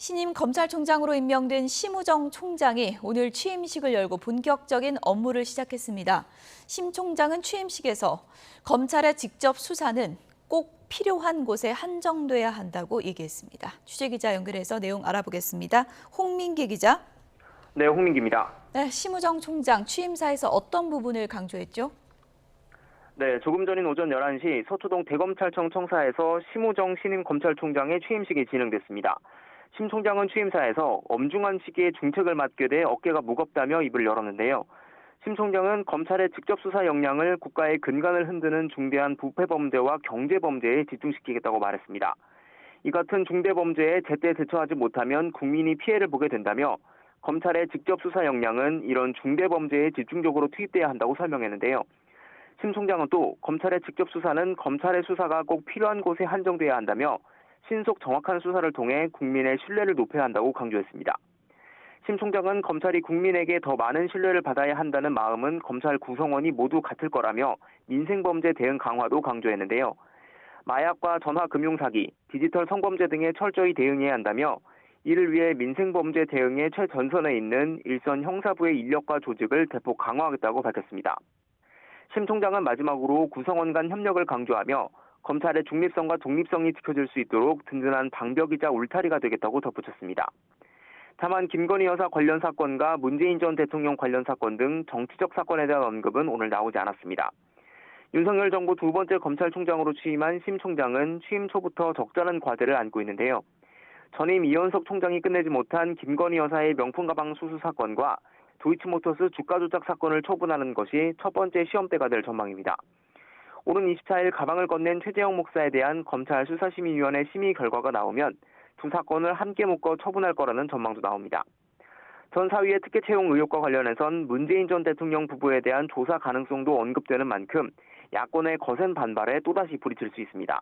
신임 검찰총장으로 임명된 심우정 총장이 오늘 취임식을 열고 본격적인 업무를 시작했습니다. 심 총장은 취임식에서 검찰의 직접 수사는 꼭 필요한 곳에 한정돼야 한다고 얘기했습니다. 취재기자 연결해서 내용 알아보겠습니다. 홍민기 기자. 네, 홍민기입니다. 네, 심우정 총장 취임사에서 어떤 부분을 강조했죠? 네, 조금 전인 오전 11시 서초동 대검찰청 청사에서 심우정 신임 검찰총장의 취임식이 진행됐습니다. 심 총장은 취임사에서 엄중한 시기에 중책을 맡게 돼 어깨가 무겁다며 입을 열었는데요. 심 총장은 검찰의 직접 수사 역량을 국가의 근간을 흔드는 중대한 부패범죄와 경제범죄에 집중시키겠다고 말했습니다. 이 같은 중대범죄에 제때 대처하지 못하면 국민이 피해를 보게 된다며 검찰의 직접 수사 역량은 이런 중대범죄에 집중적으로 투입돼야 한다고 설명했는데요. 심 총장은 또 검찰의 직접 수사는 검찰의 수사가 꼭 필요한 곳에 한정돼야 한다며 신속 정확한 수사를 통해 국민의 신뢰를 높여야 한다고 강조했습니다. 심 총장은 검찰이 국민에게 더 많은 신뢰를 받아야 한다는 마음은 검찰 구성원이 모두 같을 거라며 민생범죄 대응 강화도 강조했는데요. 마약과 전화금융사기, 디지털 성범죄 등에 철저히 대응해야 한다며 이를 위해 민생범죄 대응의 최전선에 있는 일선 형사부의 인력과 조직을 대폭 강화하겠다고 밝혔습니다. 심 총장은 마지막으로 구성원 간 협력을 강조하며 검찰의 중립성과 독립성이 지켜질 수 있도록 든든한 방벽이자 울타리가 되겠다고 덧붙였습니다. 다만 김건희 여사 관련 사건과 문재인 전 대통령 관련 사건 등 정치적 사건에 대한 언급은 오늘 나오지 않았습니다. 윤석열 정부 두 번째 검찰총장으로 취임한 심 총장은 취임 초부터 적잖은 과제를 안고 있는데요. 전임 이현석 총장이 끝내지 못한 김건희 여사의 명품 가방 수수 사건과 도이치모터스 주가 조작 사건을 처분하는 것이 첫 번째 시험대가 될 전망입니다. 오는 24일 가방을 건넨 최재형 목사에 대한 검찰 수사심의위원회 심의 결과가 나오면 두 사건을 함께 묶어 처분할 거라는 전망도 나옵니다. 전 사위의 특혜 채용 의혹과 관련해선 문재인 전 대통령 부부에 대한 조사 가능성도 언급되는 만큼 야권의 거센 반발에 또다시 불이 질 수 있습니다.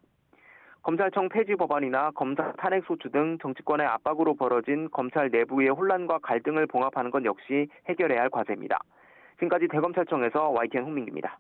검찰청 폐지 법안이나 검사 탄핵 소추 등 정치권의 압박으로 벌어진 검찰 내부의 혼란과 갈등을 봉합하는 것 역시 해결해야 할 과제입니다. 지금까지 대검찰청에서 YTN 홍민기입니다.